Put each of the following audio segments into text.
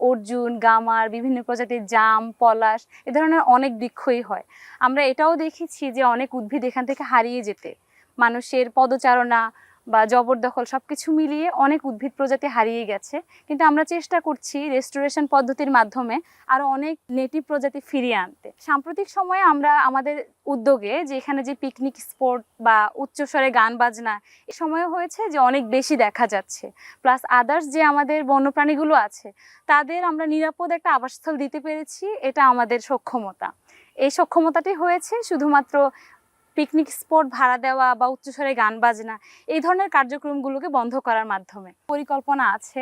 অর্জুন, গামার, বিভিন্ন প্রজাতির জাম, পলাশ এ ধরনের অনেক বৃক্ষই হয়। আমরা এটাও দেখেছি যে অনেক উদ্ভিদ এখান থেকে হারিয়ে যেতে, মানুষের পদচারণা বা জবরদখল সবকিছু মিলিয়ে অনেক উদ্ভিদ প্রজাতি হারিয়ে গেছে। কিন্তু আমরা চেষ্টা করছি রেস্টোরেশন পদ্ধতির মাধ্যমে আরো অনেক নেটিভ প্রজাতি ফিরিয়ে আনতে। সাম্প্রতিক সময়ে আমরা আমাদের উদ্যোগে যে এখানে যে পিকনিক স্পট বা উচ্চস্বরে গান বাজনা এ সময় হয়েছে যে অনেক বেশি দেখা যাচ্ছে। প্লাস আদার্স যে আমাদের বন্যপ্রাণীগুলো আছে তাদের আমরা নিরাপদ একটা আবাসস্থল দিতে পেরেছি, এটা আমাদের সক্ষমতা। এই সক্ষমতাটি হয়েছে শুধুমাত্র পিকনিক স্পট ভাড়া দেওয়া বা উচ্চস্বরে গান বাজনা এই ধরনের কার্যক্রমগুলোকে বন্ধ করার মাধ্যমে। পরিকল্পনা আছে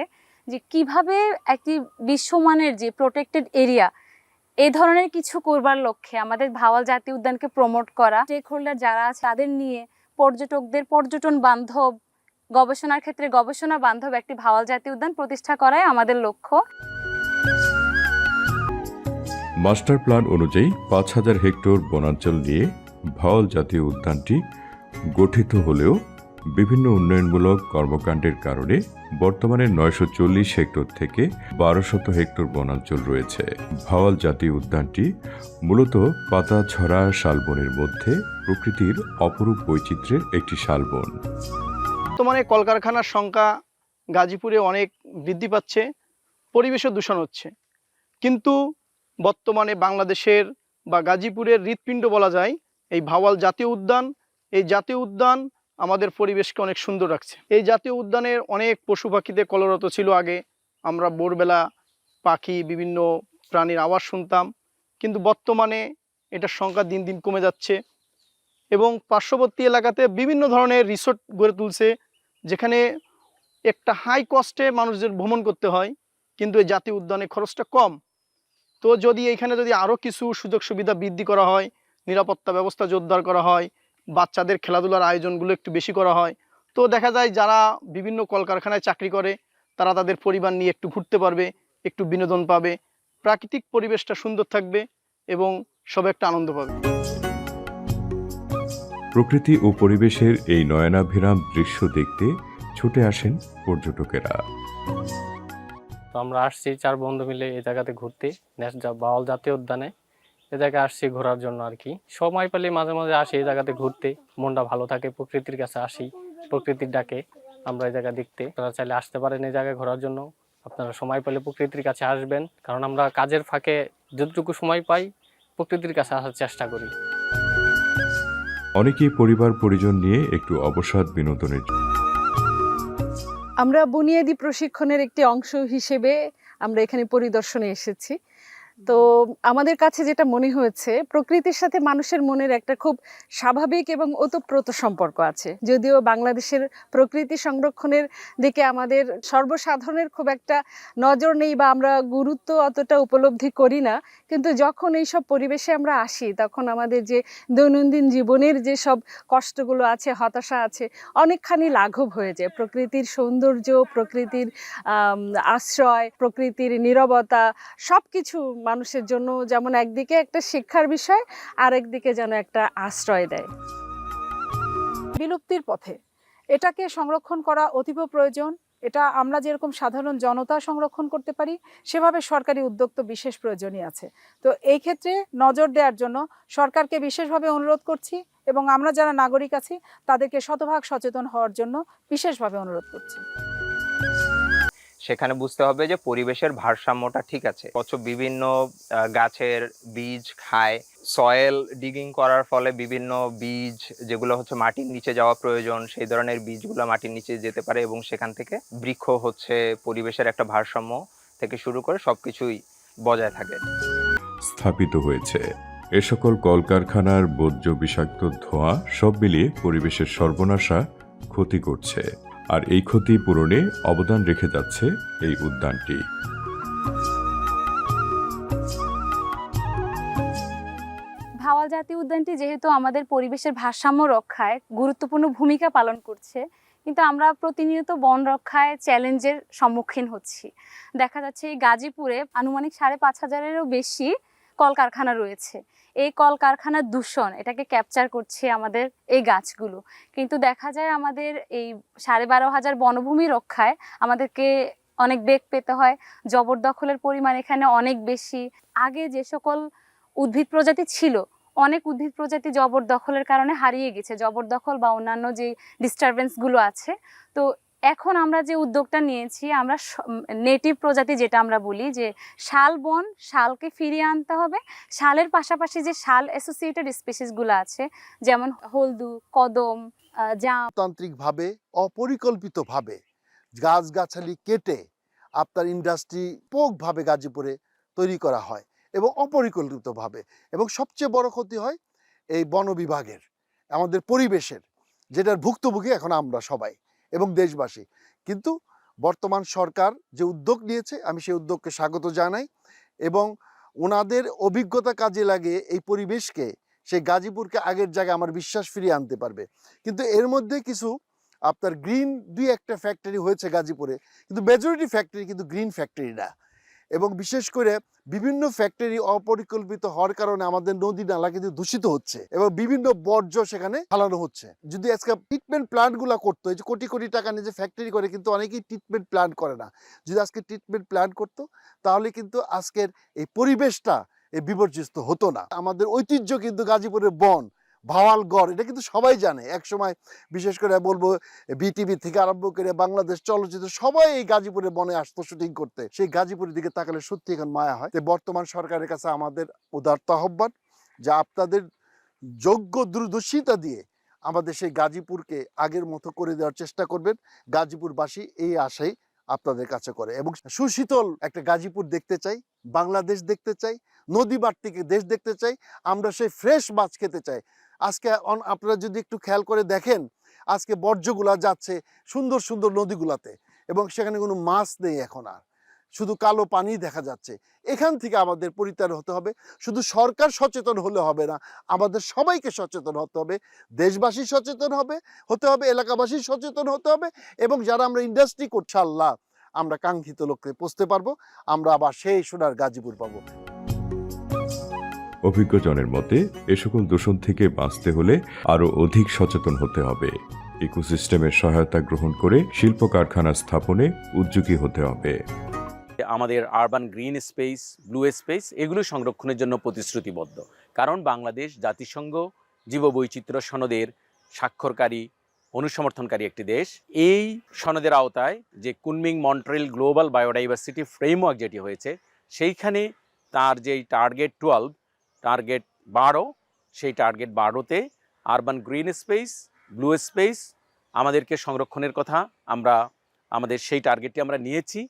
যে কিভাবে একটি বিশ্বমানের যে প্রোটেক্টেড এরিয়া এই ধরনের কিছু করবার লক্ষ্যে আমাদের ভাওয়াল জাতীয় উদ্যানকে প্রমোট করা, স্টেক হোল্ডার যারা আছে তাদের নিয়ে পর্যটকদের পর্যটন বান্ধব, গবেষণার ক্ষেত্রে গবেষণা বান্ধব একটি ভাওয়াল জাতীয় উদ্যান প্রতিষ্ঠা করাই আমাদের লক্ষ্য। মাস্টার প্ল্যান অনুযায়ী ৫,০০০ হেক্টর বনাঞ্চল নিয়ে ভাওয়াল জাতীয় উদ্যানটি গঠিত হলেও বিভিন্ন উন্নয়নমূলক কর্মকাণ্ডের কারণে বর্তমানে ৯৪০ হেক্টর থেকে ১২০০ হেক্টর বনাঞ্চল রয়েছে। ভাওয়াল জাতীয় উদ্যানটি মূলত পাতাছড়া শালবনের মধ্যে প্রকৃতির অপরূপ বৈচিত্র্যের একটি শালবন। বর্তমানে কলকারখানার সংখ্যা গাজীপুরে অনেক বৃদ্ধি পাচ্ছে, পরিবেশও দূষণ হচ্ছে, কিন্তু বর্তমানে বাংলাদেশের বা গাজীপুরের হৃৎপিণ্ড বলা যায় এই ভাওয়াল জাতীয় উদ্যান। এই জাতীয় উদ্যান আমাদের পরিবেশকে অনেক সুন্দর রাখছে। এই জাতীয় উদ্যানের অনেক পশু পাখিতে কলরত ছিল আগে, আমরা ভোরবেলা পাখি বিভিন্ন প্রাণীর আওয়াজ শুনতাম, কিন্তু বর্তমানে এটার সংখ্যা দিন দিন কমে যাচ্ছে এবং পার্শ্ববর্তী এলাকাতে বিভিন্ন ধরনের রিসোর্ট গড়ে তুলছে, যেখানে একটা হাই কস্টে মানুষদের ভ্রমণ করতে হয়, কিন্তু এই জাতীয় উদ্যানে খরচটা কম। তো যদি এইখানে যদি আরও কিছু সুযোগ সুবিধা বৃদ্ধি করা হয়, নিরাপত্তা ব্যবস্থা জোরদার করা হয়, বাচ্চাদের খেলাধুলার আয়োজনগুলো একটু বেশি করা হয়, তো দেখা যায় যারা বিভিন্ন কলকারখানায় চাকরি করে তারা তাদের পরিবার নিয়ে একটু ঘুরতে পারবে, একটু বিনোদন পাবে, প্রাকৃতিক পরিবেশটা সুন্দর থাকবে এবং সবাই একটা আনন্দ পাবে। প্রকৃতি ও পরিবেশের এই নয়নাভিরাম দৃশ্য দেখতে ছুটে আসেন পর্যটকেরা। তো আমরা আসছি 4 বন্ধু মিলে এই জায়গাতে ঘুরতে, ভাওয়াল জাতীয় উদ্যানে এ জায়গায় আসছি ঘোরার জন্য আর কি। সময় পেলে মাঝে মাঝে আসি এই জায়গাতে ঘুরতে, মনটা ভালো থাকে, প্রকৃতির কাছে আসি, প্রকৃতির ডাকে আমরা এই জায়গা দেখতে। আপনারা চাইলে আসতে পারেন এই জায়গায় ঘোরার জন্য, আপনারা সময় পেলে প্রকৃতির কাছে আসবেন, কারণ আমরা কাজের ফাঁকে যতটুকু সময় পাই প্রকৃতির কাছে আসার চেষ্টা করি। অনেকেই পরিবার পরিজন নিয়ে একটু অবসাদ বিনোদনের আমরা বুনিয়াদী প্রশিক্ষণের একটি অংশ হিসেবে আমরা এখানে পরিদর্শনে এসেছি। তো আমাদের কাছে যেটা মনে হয়েছে, প্রকৃতির সাথে মানুষের মনের একটা খুব স্বাভাবিক এবং ওতপ্রোত সম্পর্ক আছে। যদিও বাংলাদেশের প্রকৃতি সংরক্ষণের দিকে আমাদের সর্বসাধারণের খুব একটা নজর নেই বা আমরা গুরুত্ব অতটা উপলব্ধি করি না, কিন্তু যখন এইসব পরিবেশে আমরা আসি তখন আমাদের যে দৈনন্দিন জীবনের যে সব কষ্টগুলো আছে, হতাশা আছে, অনেকখানি লাঘব হয়ে যায়। প্রকৃতির সৌন্দর্য, প্রকৃতির আশ্রয়, প্রকৃতির নীরবতা সব কিছু মানুষের জন্য যেমন একদিকে একটা শিক্ষার বিষয়, আর একদিকে যেন একটা আশ্রয় দেয়। বিলুপ্তির পথে, এটাকে সংরক্ষণ করা অতীব প্রয়োজন। এটা আমরা যেরকম সাধারণ জনতা সংরক্ষণ করতে পারি, সেভাবে সরকারি উদ্যোগ তো বিশেষ প্রয়োজনই আছে। তো এই ক্ষেত্রে নজর দেওয়ার জন্য সরকারকে বিশেষভাবে অনুরোধ করছি এবং আমরা যারা নাগরিক আছি তাদেরকে শতভাগ সচেতন হওয়ার জন্য বিশেষভাবে অনুরোধ করছি। সেখানে বুঝতে হবে যে পরিবেশের ভারসাম্যটা ঠিক আছে। বিভিন্ন গাছের বীজ খায়, সয়েল ডিগিং করার ফলে বিভিন্ন বীজ যেগুলো হচ্ছে মাটির নিচে যাওয়া প্রয়োজন, সেই ধরনের বীজগুলো মাটির নিচে যেতে পারে এবং সেখান থেকে বৃক্ষ হচ্ছে পরিবেশের একটা ভারসাম্য থেকে শুরু করে সবকিছুই বজায় থাকে। স্থাপিত হয়েছে এ সকল কলকারখানার বর্জ্য বিষাক্ত ধোঁয়া সব মিলিয়ে পরিবেশের সর্বনাশা ক্ষতি করছে, আর এই ক্ষতি পূরণে অবদান রেখে যাচ্ছে এই উদ্যানটি। ভাওয়াল জাতীয় উদ্যানটি যেহেতু আমাদের পরিবেশের ভারসাম্য রক্ষায় গুরুত্বপূর্ণ ভূমিকা পালন করছে, কিন্তু আমরা প্রতিনিয়ত বন রক্ষায় চ্যালেঞ্জের সম্মুখীন হচ্ছি। দেখা যাচ্ছে এই গাজীপুরে আনুমানিক ৫,৫০০-এরও বেশি কলকারখানা রয়েছে। এই কলকারখানার দূষণ এটাকে ক্যাপচার করছে আমাদের এই গাছগুলো, কিন্তু দেখা যায় আমাদের এই ১২,৫০০ বনভূমি রক্ষায় আমাদেরকে অনেক বেগ পেতে হয়, জবরদখলের পরিমাণ এখানে অনেক বেশি। আগে যে সকল উদ্ভিদ প্রজাতি ছিল, অনেক উদ্ভিদ প্রজাতি জবরদখলের কারণে হারিয়ে গেছে, জবরদখল বা অন্যান্য যে ডিস্টারবেন্সগুলো আছে। তো এখন আমরা যে উদ্যোগটা নিয়েছি, আমরা নেটিভ প্রজাতি যেটা আমরা বলি যে শাল বন, শালকে ফিরিয়ে আনতে হবে। শালের পাশাপাশি যে শাল অ্যাসোসিয়েটেড স্পিসিসগুলো আছে, যেমন হলদু, কদম, জাম, তান্ত্রিকভাবে অপরিকল্পিতভাবে গাছগাছালি কেটে আপনার ইন্ডাস্ট্রি ব্যাপকভাবে গাজীপুরে তৈরি করা হয় এবং অপরিকল্পিতভাবে, এবং সবচেয়ে বড় ক্ষতি হয় এই বন বিভাগের, আমাদের পরিবেশের, যেটার ভুক্তভোগী এখন আমরা সবাই এবং দেশবাসী। কিন্তু বর্তমান সরকার যে উদ্যোগ নিয়েছে, আমি সেই উদ্যোগকে স্বাগত জানাই এবং ওনাদের অভিজ্ঞতা কাজে লাগিয়ে এই পরিবেশকে, সেই গাজীপুরকে আগের জায়গায় আমার বিশ্বাস ফিরিয়ে আনতে পারবে। কিন্তু এর মধ্যে কিছু আপনার গ্রিন দুই একটা ফ্যাক্টরি হয়েছে গাজীপুরে, কিন্তু মেজরিটি ফ্যাক্টরি কিন্তু গ্রিন ফ্যাক্টরি না। এবং বিশেষ করে বিভিন্ন ফ্যাক্টরি অপরিকল্পিত হওয়ার কারণে আমাদের নদী নালা কিন্তু দূষিত হচ্ছে এবং বিভিন্ন বর্জ্য সেখানে ফালানো হচ্ছে। যদি আজকে ট্রিটমেন্ট প্ল্যান্টগুলো করতো, এই যে কোটি কোটি টাকা নিয়ে যে ফ্যাক্টরি করে, কিন্তু অনেকেই ট্রিটমেন্ট প্ল্যান্ট করে না। যদি আজকে ট্রিটমেন্ট প্ল্যান্ট করতো তাহলে কিন্তু আজকের এই পরিবেশটা এই বিপর্যস্ত হতো না। আমাদের ঐতিহ্য কিন্তু গাজীপুরের বন, ভাওয়াল গড়, এটা কিন্তু সবাই জানে। এক সময় বিশেষ করে বলবো বিটিভি থেকে আরম্ভ করে বাংলাদেশ চলচ্চিত্র সবাই এই গাজীপুরের বনে আসতো শুটিং করতে। সেই গাজীপুরের দিকে তাকালে সত্যি এখন মায়া হয়। তো বর্তমান সরকারের কাছে আমাদের উদারতা আহ্বান যে আপনাদের যোগ্য দূরদর্শিতা দিয়ে আমাদের সেই গাজীপুরকে আগের মতো করে দেওয়ার চেষ্টা করবেন। গাজীপুরবাসী এই আশাই আপনাদের কাছে করে এবং সুশীতল একটা গাজীপুর দেখতে চাই, বাংলাদেশ দেখতে চাই, নদী বাট্টিকে দেশ দেখতে চাই, আমরা সেই ফ্রেশ মাছ খেতে চাই। আজকে আপনারা যদি একটু খেয়াল করে দেখেন, আজকে বর্জ্যগুলা যাচ্ছে সুন্দর সুন্দর নদীগুলাতে এবং সেখানে কোনো মাছ নেই এখন, আর শুধু কালো পানি দেখা যাচ্ছে। এখান থেকে আমাদের পরিত্রাণ হতে হবে। শুধু সরকার সচেতন হলে হবে না, আমাদের সবাইকে সচেতন হতে হবে, দেশবাসী সচেতন হতে হবে, এলাকাবাসী সচেতন হতে হবে এবং যারা আমরা ইন্ডাস্ট্রি করছি, আল্লাহ আমরা কাঙ্ক্ষিত লক্ষ্যে পৌঁছতে পারবো, আমরা আবার সেই সোনার গাজীপুর পাবো। অভিজ্ঞজনের মতে এ সকল দূষণ থেকে বাঁচতে হলে আরও অধিক সচেতন হতে হবে। ইকোসিস্টেমের সহায়তা গ্রহণ করে শিল্প কারখানা স্থাপনে উদ্যোগী হতে হবে। আমাদের urban green space, blue space এগুলো সংরক্ষণের জন্য প্রতিশ্রুতিবদ্ধ। কারণ বাংলাদেশ জাতিসংঘ জীববৈচিত্র্য সনদের স্বাক্ষরকারী, অনুসমর্থনকারী একটি দেশ। এই সনদের আওতায় যে Kunming Montreal global biodiversity framework যেটি হয়েছে, সেইখানে তার যেই টার্গেট 12, টার্গেট 12, সেই টার্গেট 12তে urban green space, blue space আমাদেরকে সংরক্ষণের কথা আমাদের সেই টার্গেটটি আমরা নিয়েছি।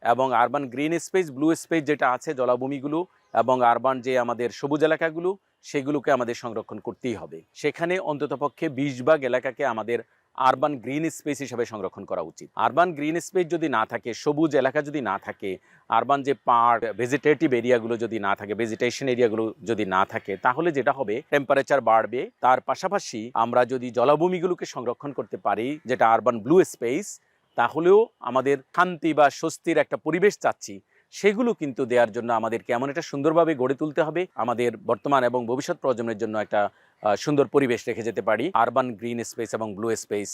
এবং urban green space, blue space যেটা আছে জলাভূমিগুলো এবং আরবান যে আমাদের সবুজ এলাকাগুলো, সেগুলোকে আমাদের সংরক্ষণ করতেই হবে। সেখানে অন্ততপক্ষে 20 ভাগ এলাকাকে আমাদের আরবান গ্রিন স্পেস হিসাবে সংরক্ষণ করা উচিত। আরবান গ্রিন স্পেস যদি না থাকে, সবুজ এলাকা যদি না থাকে, আরবান যে পার্ক, ভেজিটেটিভ এরিয়াগুলো যদি না থাকে, ভেজিটেশন এরিয়াগুলো যদি না থাকে, তাহলে যেটা হবে টেম্পারেচার বাড়বে। তার পাশাপাশি আমরা যদি জলাভূমিগুলোকে সংরক্ষণ করতে পারি, যেটা আরবান ব্লু স্পেস, তাহলেও আমাদের শান্তি বা স্বস্তির একটা পরিবেশ চাচ্ছি, সেগুলো কিন্তু দেওয়ার জন্য আমাদেরকে এমন একটা সুন্দরভাবে গড়ে তুলতে হবে, আমাদের বর্তমান এবং ভবিষ্যৎ প্রজন্মের জন্য একটা সুন্দর পরিবেশ রেখে যেতে পারি আরবান গ্রিন স্পেস এবং ব্লু স্পেস